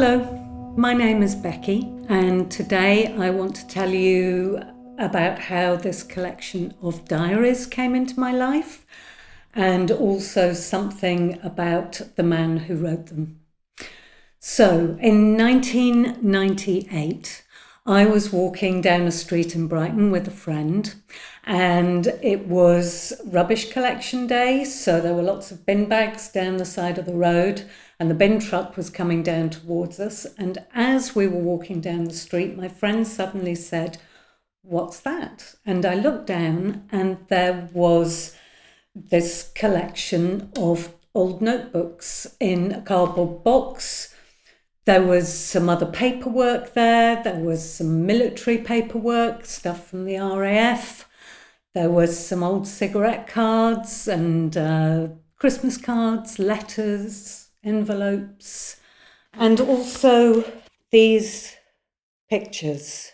Hello, my name is Becky, and today I want to tell you about how this collection of diaries came into my life, and also something about the man who wrote them. So, in 1998, I was walking down a street in Brighton with a friend, and it was rubbish collection day, so there were lots of bin bags down the side of the road, and the bin truck was coming down towards us. And as we were walking down the street, my friend suddenly said, "What's that?" And I looked down, and there was this collection of old notebooks in a cardboard box. There was some other paperwork there. There was some military paperwork, stuff from the RAF. There was some old cigarette cards and Christmas cards, letters, envelopes, and also these pictures.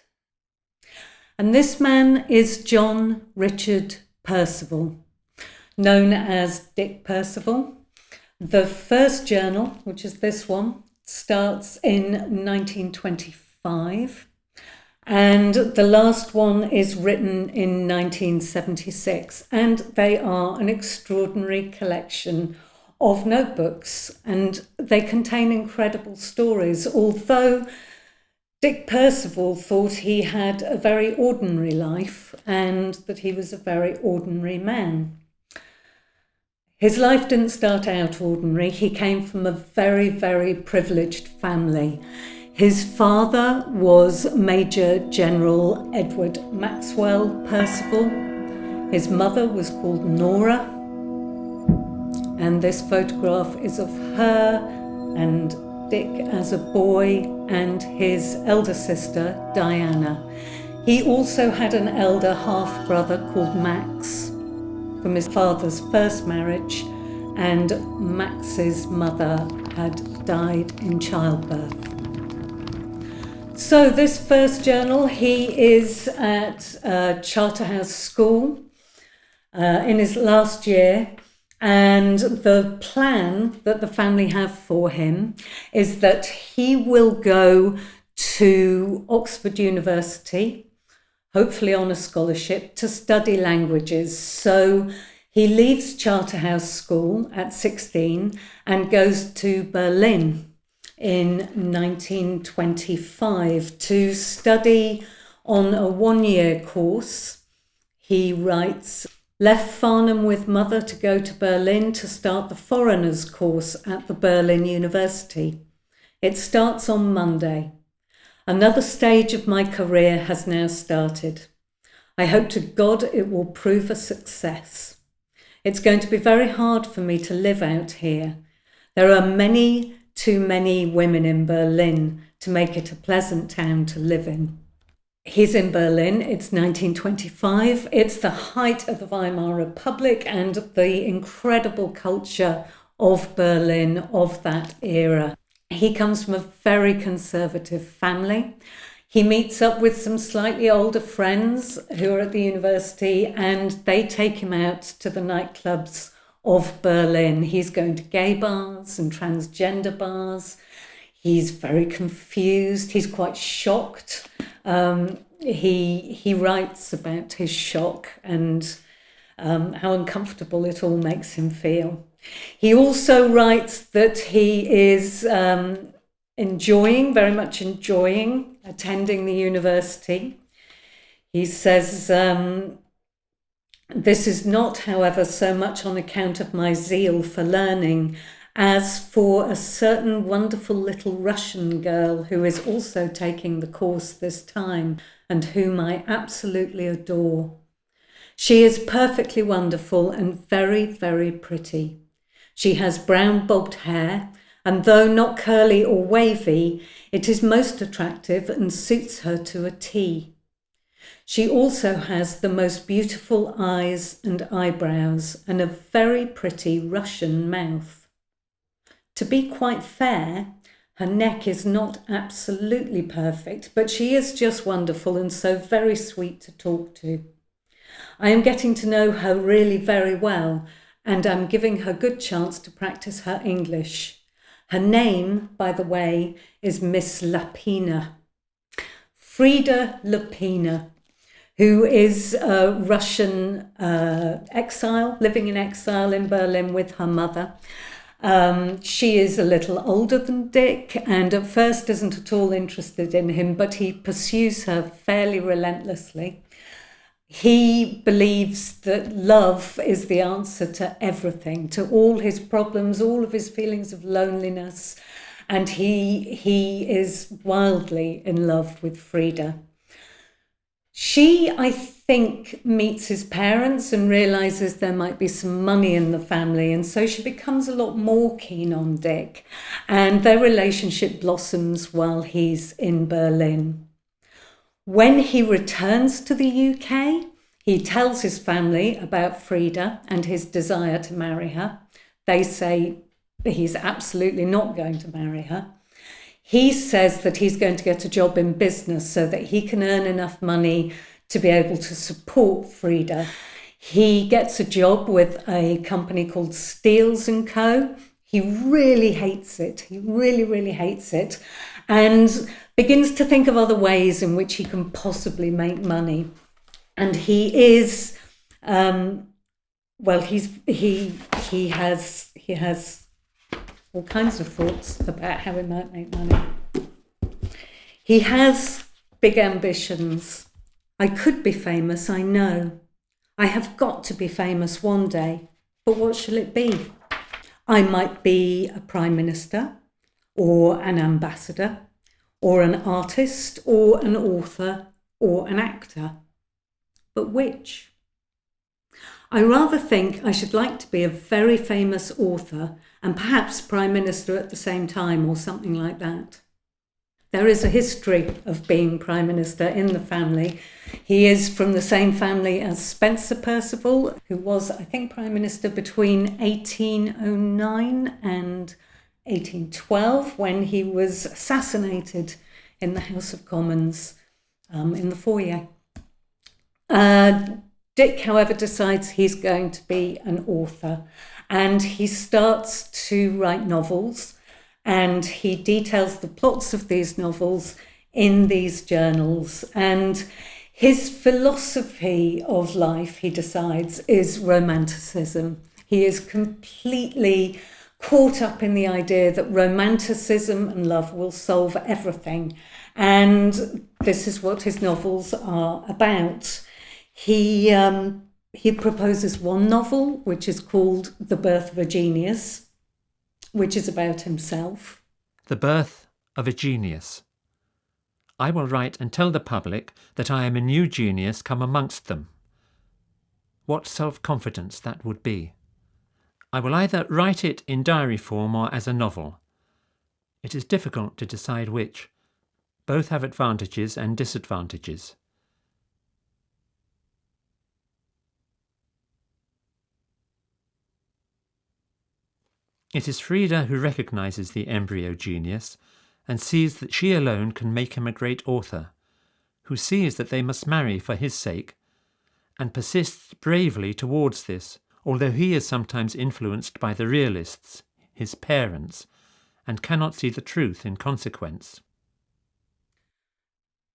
And this man is John Richard Perceval, known as Dick Perceval. The first journal, which is this one, starts in 1925, and the last one is written in 1976, and they are an extraordinary collection of notebooks, and they contain incredible stories, although Dick Perceval thought he had a very ordinary life and that he was a very ordinary man. His life didn't start out ordinary. He came from a very, very privileged family. His father was Major General Edward Maxwell Perceval. His mother was called Nora. And this photograph is of her and Dick as a boy and his elder sister, Diana. He also had an elder half-brother called Max, from his father's first marriage, and Max's mother had died in childbirth. So this first journal, he is at Charterhouse School in his last year, and the plan that the family have for him is that he will go to Oxford University, hopefully on a scholarship, to study languages. So he leaves Charterhouse School at 16 and goes to Berlin in 1925 to study on a one-year course. He writes, "Left Farnham with mother to go to Berlin to start the foreigners course at the Berlin University. It starts on Monday. Another stage of my career has now started. I hope to God it will prove a success. It's going to be very hard for me to live out here. There are too many women in Berlin to make it a pleasant town to live in." He's in Berlin. It's 1925. It's the height of the Weimar Republic and the incredible culture of Berlin of that era. He comes from a very conservative family. He meets up with some slightly older friends who are at the university, and they take him out to the nightclubs of Berlin. He's going to gay bars and transgender bars. He's very confused. He's quite shocked. He writes about his shock and how uncomfortable it all makes him feel. He also writes that he is very much enjoying attending the university. He says, "This is not, however, so much on account of my zeal for learning as for a certain wonderful little Russian girl who is also taking the course this time and whom I absolutely adore. She is perfectly wonderful and very, very pretty. She has brown bobbed hair, and though not curly or wavy, it is most attractive and suits her to a T. She also has the most beautiful eyes and eyebrows and a very pretty Russian mouth. To be quite fair, her neck is not absolutely perfect, but she is just wonderful and so very sweet to talk to. I am getting to know her really very well, and I'm giving her good chance to practice her English. Her name, by the way, is Miss Lapina. Frida Lapina, who is a Russian exile, living in exile in Berlin with her mother. She is a little older than Dick and at first isn't at all interested in him, but he pursues her fairly relentlessly. He believes that love is the answer to everything, to all his problems, all of his feelings of loneliness, and he is wildly in love with Frida. She, I think, meets his parents and realises there might be some money in the family, and so she becomes a lot more keen on Dick, and their relationship blossoms while he's in Berlin. When he returns to the UK, he tells his family about Frida and his desire to marry her. They say he's absolutely not going to marry her. He says that he's going to get a job in business so that he can earn enough money to be able to support Frida. He gets a job with a company called Steels & Co. He really hates it. He really, really hates it, and begins to think of other ways in which he can possibly make money. And he is, he has all kinds of thoughts about how he might make money. He has big ambitions. I could be famous, I know. I have got to be famous one day, but what shall it be? I might be a prime minister, or an ambassador, or an artist, or an author, or an actor. But which? I rather think I should like to be a very famous author and perhaps Prime Minister at the same time or something like that. There is a history of being Prime Minister in the family. He is from the same family as Spencer Perceval, who was, I think, Prime Minister between 1809 and 1812 when he was assassinated in the House of Commons in the foyer. Dick, however, decides he's going to be an author, and he starts to write novels, and he details the plots of these novels in these journals. And his philosophy of life, he decides, is romanticism. He is completely caught up in the idea that romanticism and love will solve everything. And this is what his novels are about. He proposes one novel, which is called The Birth of a Genius, which is about himself. The Birth of a Genius. I will write and tell the public that I am a new genius come amongst them. What self-confidence that would be. I will either write it in diary form or as a novel. It is difficult to decide which. Both have advantages and disadvantages. It is Frida who recognises the embryo genius and sees that she alone can make him a great author, who sees that they must marry for his sake, and persists bravely towards this, although he is sometimes influenced by the realists, his parents, and cannot see the truth in consequence.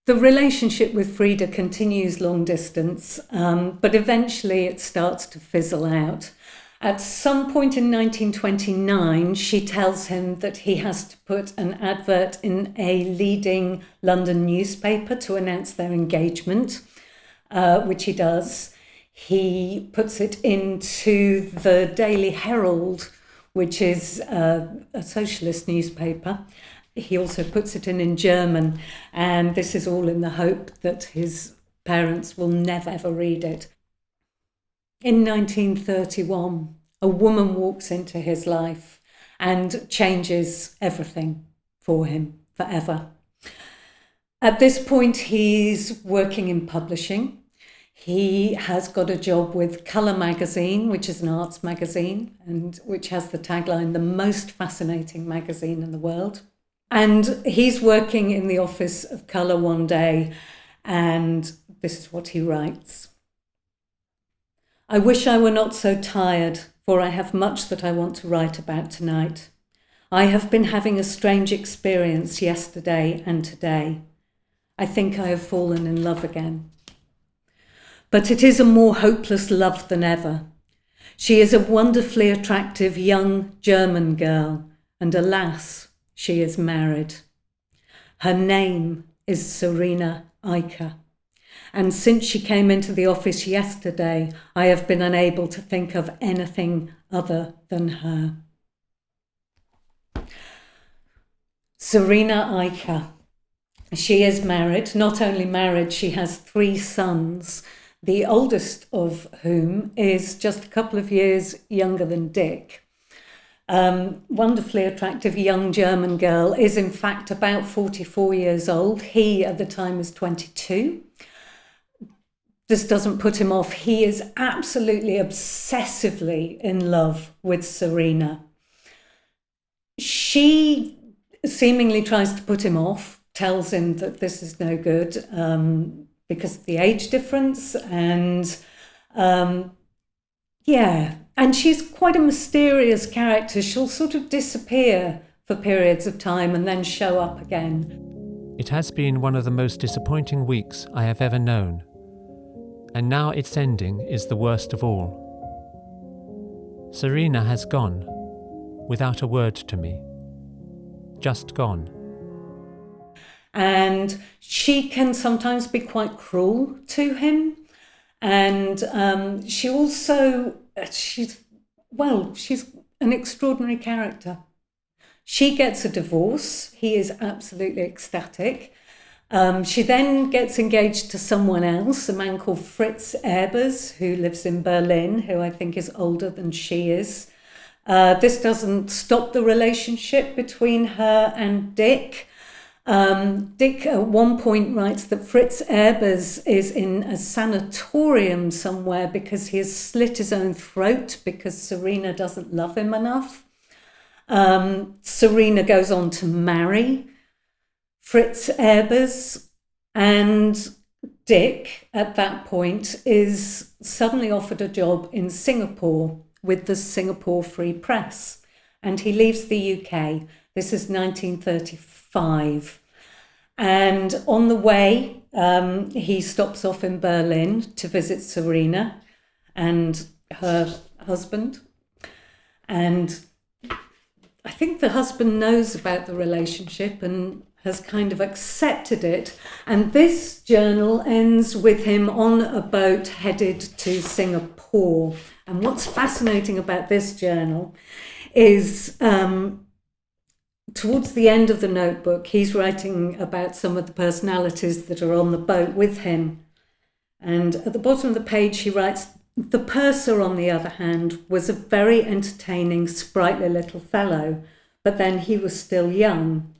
The relationship with Frida continues long distance, but eventually it starts to fizzle out. At some point in 1929, she tells him that he has to put an advert in a leading London newspaper to announce their engagement, which he does. He puts it into the Daily Herald, which is a socialist newspaper. He also puts it in German, and this is all in the hope that his parents will never ever read it. In 1931, a woman walks into his life and changes everything for him forever. At this point, he's working in publishing. He has got a job with Colour magazine, which is an arts magazine, and which has the tagline, the most fascinating magazine in the world. And he's working in the office of Colour one day, and this is what he writes. I wish I were not so tired, for I have much that I want to write about tonight. I have been having a strange experience yesterday and today. I think I have fallen in love again. But it is a more hopeless love than ever. She is a wonderfully attractive young German girl, and alas, she is married. Her name is Serena Eicher. And since she came into the office yesterday, I have been unable to think of anything other than her. Serena Eicher. She is married. Not only married, she has 3 sons, the oldest of whom is just a couple of years younger than Dick. Wonderfully attractive young German girl, is in fact about 44 years old. He at the time is 22. This doesn't put him off. He is absolutely obsessively in love with Serena. She seemingly tries to put him off, tells him that this is no good because of the age difference. And and she's quite a mysterious character. She'll sort of disappear for periods of time and then show up again. It has been one of the most disappointing weeks I have ever known. And now its ending is the worst of all. Serena has gone, without a word to me. Just gone. And she can sometimes be quite cruel to him. And she also, she's an extraordinary character. She gets a divorce. He is absolutely ecstatic. She then gets engaged to someone else, a man called Fritz Erbers, who lives in Berlin, who I think is older than she is. This doesn't stop the relationship between her and Dick. Dick at one point writes that Fritz Erbers is in a sanatorium somewhere because he has slit his own throat because Serena doesn't love him enough. Serena goes on to marry Fritz Erbers, and Dick at that point is suddenly offered a job in Singapore with the Singapore Free Press, and he leaves the UK. This is 1935. And on the way, he stops off in Berlin to visit Serena and her husband. And I think the husband knows about the relationship and has kind of accepted it. And this journal ends with him on a boat headed to Singapore. And what's fascinating about this journal is towards the end of the notebook, he's writing about some of the personalities that are on the boat with him. And at the bottom of the page, he writes, "The purser, on the other hand, was a very entertaining, sprightly little fellow, but then he was still young."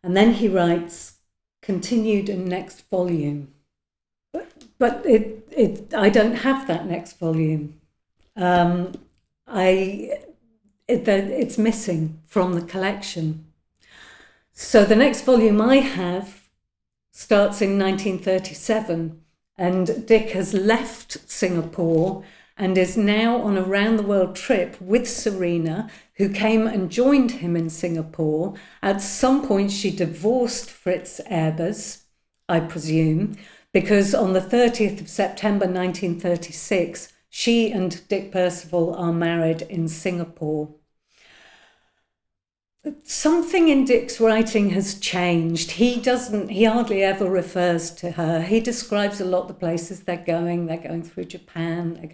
And then he writes, "Continued in next volume." But I don't have that next volume. It's missing from the collection. So the next volume I have starts in 1937, and Dick has left Singapore and is now on a round-the-world trip with Serena, who came and joined him in Singapore. At some point, she divorced Fritz Erbers, I presume, because on the 30th of September 1936, she and Dick Perceval are married in Singapore. Something in Dick's writing has changed. He hardly ever refers to her. He describes a lot the places they're going. They're going through Japan, they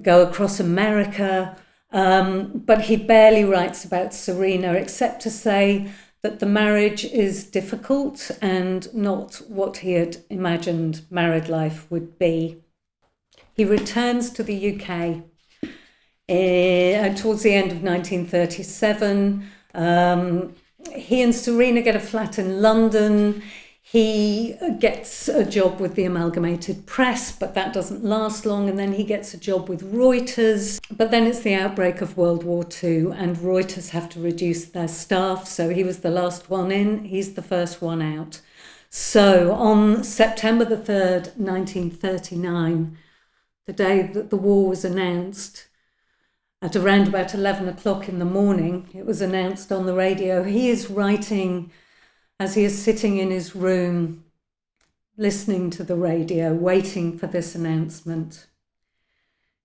go across America, but he barely writes about Serena, except to say that the marriage is difficult and not what he had imagined married life would be. He returns to the UK towards the end of 1937. He and Serena get a flat in London. He gets a job with the Amalgamated Press, but that doesn't last long. And then he gets a job with Reuters. But then it's the outbreak of World War II, and Reuters have to reduce their staff. So he was the last one in. He's the first one out. So on September the 3rd, 1939, the day that the war was announced, At around about 11 o'clock in the morning, it was announced on the radio. He is writing as he is sitting in his room, listening to the radio, waiting for this announcement.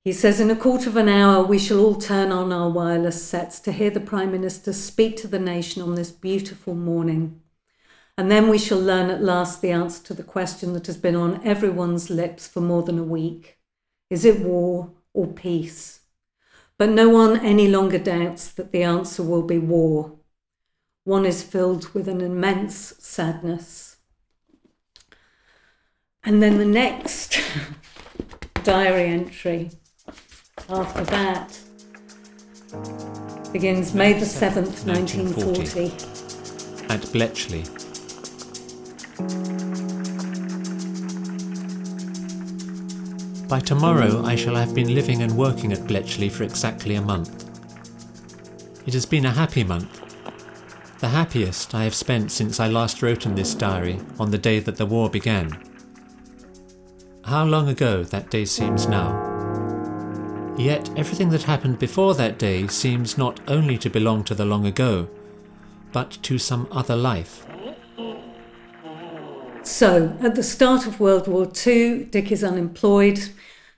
He says, in a quarter of an hour, we shall all turn on our wireless sets to hear the Prime Minister speak to the nation on this beautiful morning. And then we shall learn at last the answer to the question that has been on everyone's lips for more than a week. Is it war or peace? But no one any longer doubts that the answer will be war. One is filled with an immense sadness. And then the next diary entry after that begins May the 7th, 1940. At Bletchley. By tomorrow I shall have been living and working at Bletchley for exactly a month. It has been a happy month, the happiest I have spent since I last wrote in this diary on the day that the war began. How long ago that day seems now. Yet everything that happened before that day seems not only to belong to the long ago, but to some other life. So, at the start of World War II, Dick is unemployed.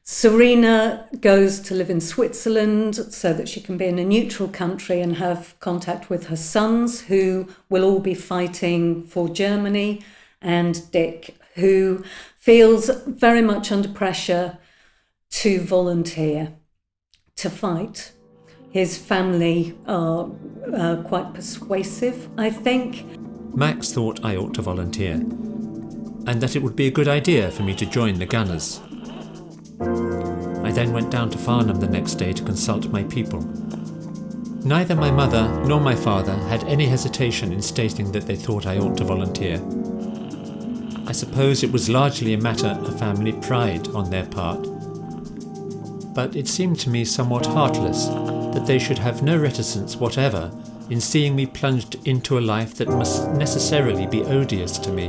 Serena goes to live in Switzerland so that she can be in a neutral country and have contact with her sons, who will all be fighting for Germany, and Dick, who feels very much under pressure to volunteer, to fight. His family are quite persuasive, I think. Max thought I ought to volunteer, and that it would be a good idea for me to join the gunners. I then went down to Farnham the next day to consult my people. Neither my mother nor my father had any hesitation in stating that they thought I ought to volunteer. I suppose it was largely a matter of family pride on their part. But it seemed to me somewhat heartless that they should have no reticence whatever in seeing me plunged into a life that must necessarily be odious to me,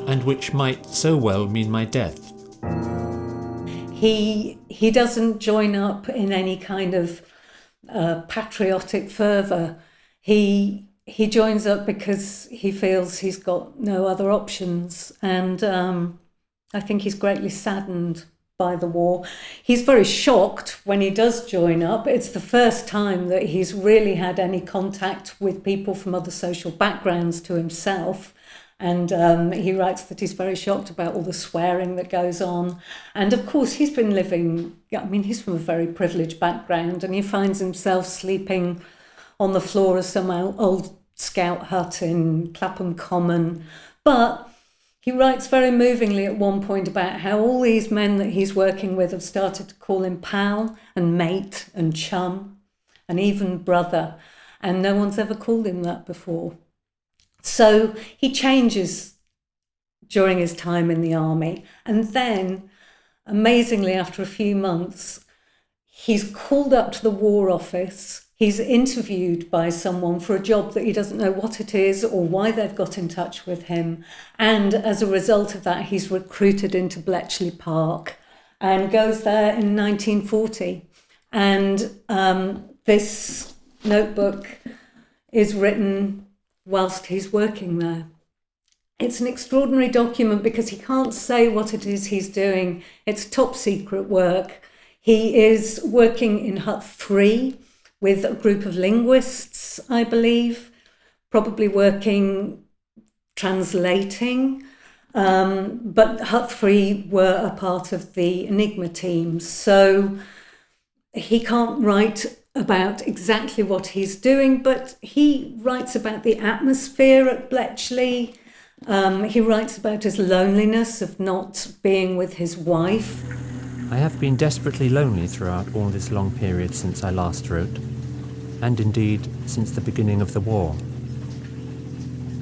and which might so well mean my death. He doesn't join up in any kind of patriotic fervour. He joins up because he feels he's got no other options, and I think he's greatly saddened by the war. He's very shocked when he does join up. It's the first time that he's really had any contact with people from other social backgrounds to himself. And he writes that he's very shocked about all the swearing that goes on. And of course, he's been living, he's from a very privileged background, and he finds himself sleeping on the floor of some old scout hut in Clapham Common. But he writes very movingly at one point about how all these men that he's working with have started to call him pal and mate and chum and even brother. And no one's ever called him that before. So he changes during his time in the army. And then, amazingly, after a few months, he's called up to the War Office. He's interviewed by someone for a job that he doesn't know what it is or why they've got in touch with him. And as a result of that, he's recruited into Bletchley Park and goes there in 1940. And this notebook is written whilst he's working there. It's an extraordinary document because he can't say what it is he's doing. It's top secret work. He is working in Hut 3 with a group of linguists, I believe, probably working, translating. But Hut 3 were a part of the Enigma team. So he can't write about exactly what he's doing, but he writes about the atmosphere at Bletchley. He writes about his loneliness of not being with his wife. I have been desperately lonely throughout all this long period since I last wrote, and indeed since the beginning of the war.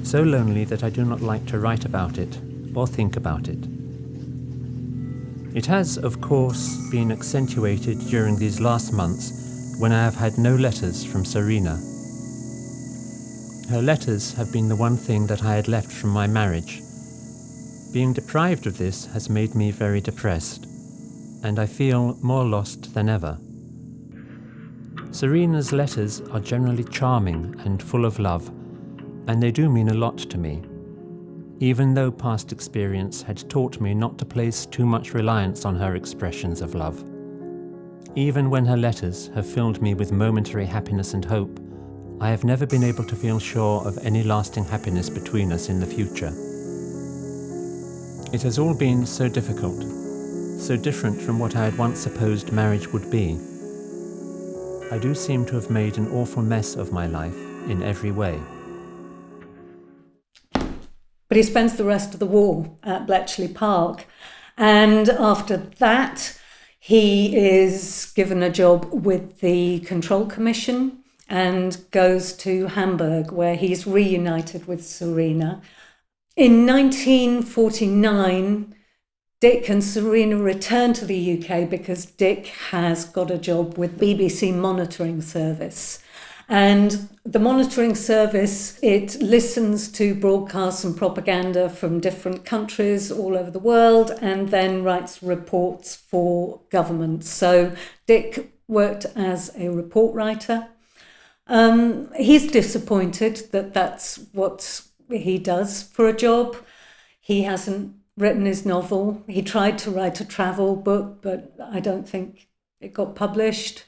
So lonely that I do not like to write about it or think about it. It has, of course, been accentuated during these last months when I have had no letters from Serena. Her letters have been the one thing that I had left from my marriage. Being deprived of this has made me very depressed, and I feel more lost than ever. Serena's letters are generally charming and full of love, and they do mean a lot to me, even though past experience had taught me not to place too much reliance on her expressions of love. Even when her letters have filled me with momentary happiness and hope, I have never been able to feel sure of any lasting happiness between us in the future. It has all been so difficult, so different from what I had once supposed marriage would be. I do seem to have made an awful mess of my life in every way. But he spends the rest of the war at Bletchley Park. And after that, he is given a job with the Control Commission and goes to Hamburg, where he's reunited with Serena. In 1949, Dick and Serena return to the UK because Dick has got a job with BBC Monitoring Service. And the monitoring service, it listens to broadcasts and propaganda from different countries all over the world and then writes reports for governments. So Dick worked as a report writer. He's disappointed that that's what he does for a job. He hasn't written his novel. He tried to write a travel book, but I don't think it got published.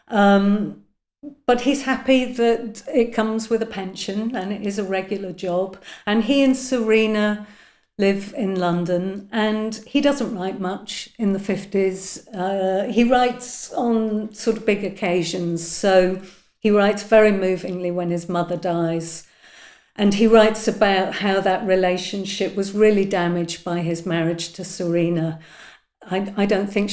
But he's happy that it comes with a pension and it is a regular job. And he and Serena live in London, and he doesn't write much in the 50s. He writes on sort of big occasions. So he writes very movingly when his mother dies. And he writes about how that relationship was really damaged by his marriage to Serena. I don't think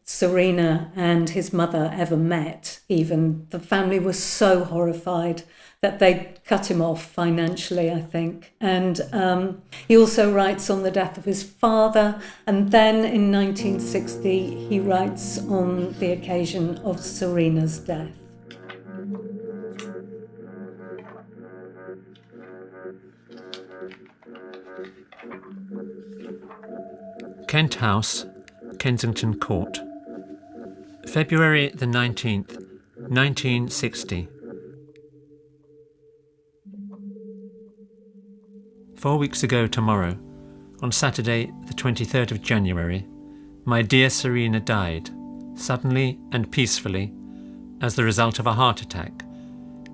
Serena and his mother ever met, even. The family was so horrified that they cut him off financially, I think. And he also writes on the death of his father. And then in 1960, he writes on the occasion of Serena's death. Kent House, Kensington Court. February the 19th, 1960. 4 weeks ago tomorrow, on Saturday the 23rd of January, my dear Serena died, suddenly and peacefully, as the result of a heart attack,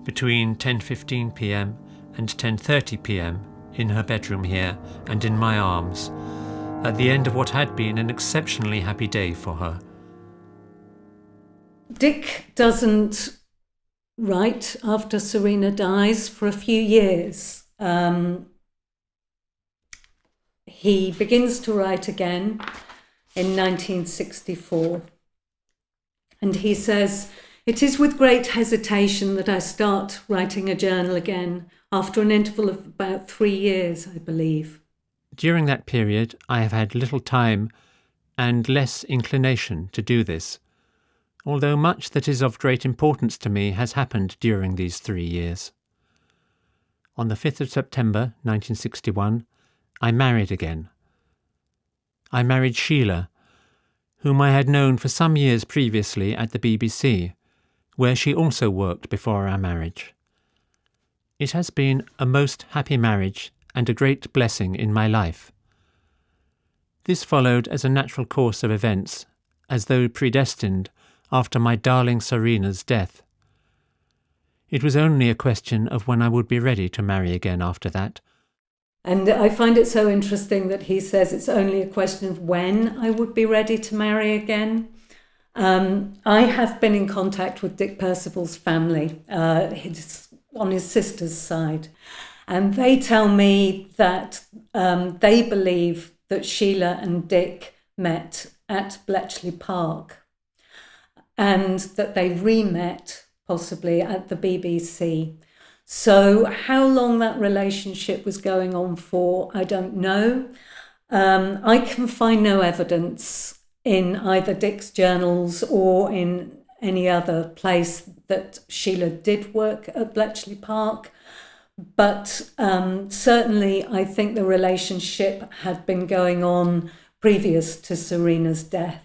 between 10:15 p.m. and 10:30 p.m. in her bedroom here and in my arms, at the end of what had been an exceptionally happy day for her. Dick doesn't write after Serena dies for a few years. He begins to write again in 1964. And he says, "It is with great hesitation that I start writing a journal again after an interval of about 3 years, I believe. During that period, I have had little time and less inclination to do this, although much that is of great importance to me has happened during these 3 years. On the 5th of September 1961, I married again. I married Sheila, whom I had known for some years previously at the BBC, where she also worked before our marriage. It has been a most happy marriage and a great blessing in my life. This followed as a natural course of events, as though predestined after my darling Serena's death. It was only a question of when I would be ready to marry again after that." And I find it so interesting that he says it's only a question of when I would be ready to marry again. I have been in contact with Dick Perceval's family, on his sister's side. And they tell me that they believe that Sheila and Dick met at Bletchley Park and that they re-met possibly at the BBC. So how long that relationship was going on for, I don't know. I can find no evidence in either Dick's journals or in any other place that Sheila did work at Bletchley Park. But certainly I think the relationship had been going on previous to Serena's death.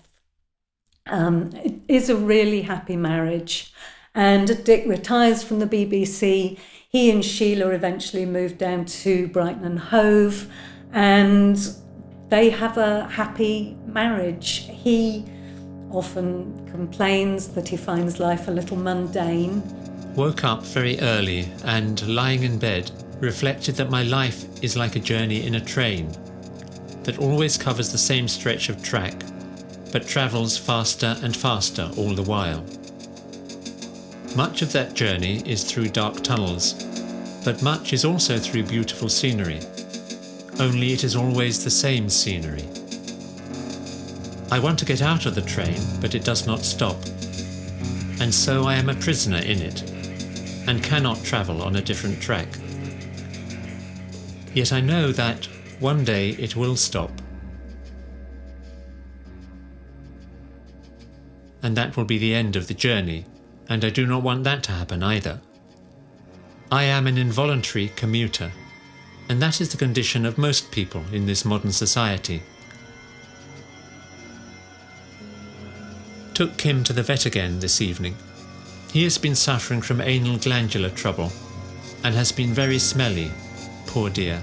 is a really happy marriage. And Dick retires from the BBC. He and Sheila eventually move down to Brighton and Hove, and they have a happy marriage. He often complains that he finds life a little mundane. Woke up very early and, lying in bed, reflected that my life is like a journey in a train that always covers the same stretch of track, but travels faster and faster all the while. Much of that journey is through dark tunnels, but much is also through beautiful scenery, only it is always the same scenery. I want to get out of the train, but it does not stop, and so I am a prisoner in it, and cannot travel on a different track. Yet I know that one day it will stop, and that will be the end of the journey, and I do not want that to happen either. I am an involuntary commuter, and that is the condition of most people in this modern society. Took Kim to the vet again this evening. He has been suffering from anal glandular trouble and has been very smelly, poor dear.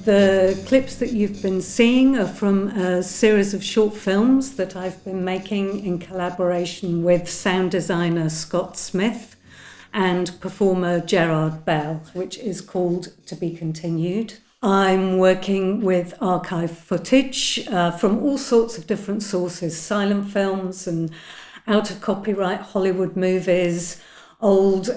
The clips that you've been seeing are from a series of short films that I've been making in collaboration with sound designer Scott Smith and performer Gerard Bell, which is called To Be Continued. I'm working with archive footage from all sorts of different sources, silent films and out of copyright Hollywood movies, old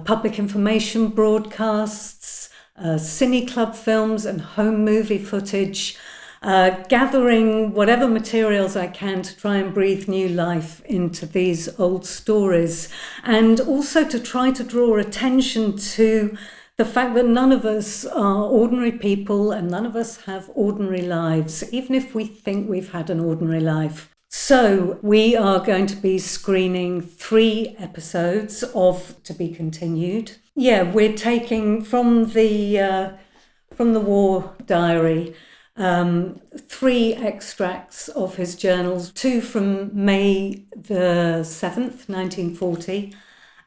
public information broadcasts, cine club films and home movie footage, gathering whatever materials I can to try and breathe new life into these old stories, and also to try to draw attention to the fact that none of us are ordinary people and none of us have ordinary lives, even if we think we've had an ordinary life. So we are going to be screening 3 episodes of To Be Continued. Yeah, we're taking from the war diary 3 extracts of his journals, 2 from May the 7th, 1940,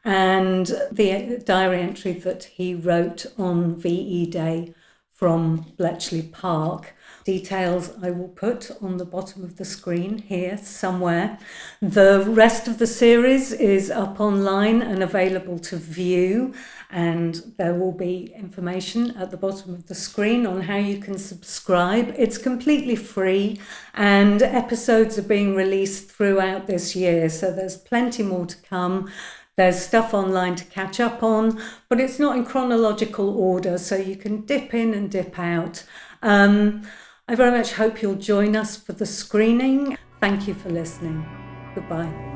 and the diary entry that he wrote on VE Day from Bletchley Park. Details I will put on the bottom of the screen here somewhere. The rest of the series is up online and available to view, and there will be information at the bottom of the screen on how you can subscribe. It's completely free, and episodes are being released throughout this year, so there's plenty more to come. There's stuff online to catch up on, but it's not in chronological order, so you can dip in and dip out. I very much hope you'll join us for the screening. Thank you for listening. Goodbye.